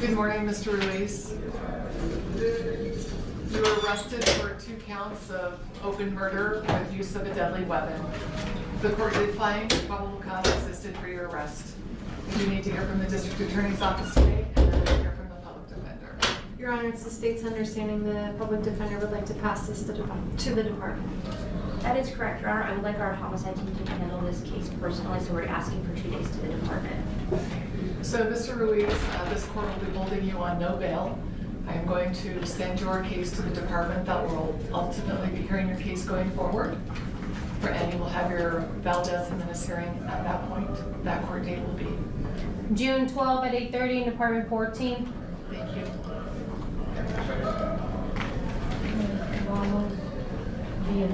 Good morning, Mr. Ruiz. You were arrested for 2 counts of open murder with use of a deadly weapon. The court did find probable cause existed for your arrest. You need to hear from the district attorney's office today and then hear from the public defender. Your Honor, it's the state's understanding the public defender would like to pass this to the department. That is correct, Your Honor. I would like our homicide team to handle this case personally, so we're asking for 2 days to the department. So, Mr. Ruiz, this court will be holding you on no bail. I am going to send your case to the department that will ultimately be hearing your case going forward. And you will have your Valdez and Menace hearing at that point. That court date will be. June 12 at 8:30 in Department 14. Thank you. Vamos bien,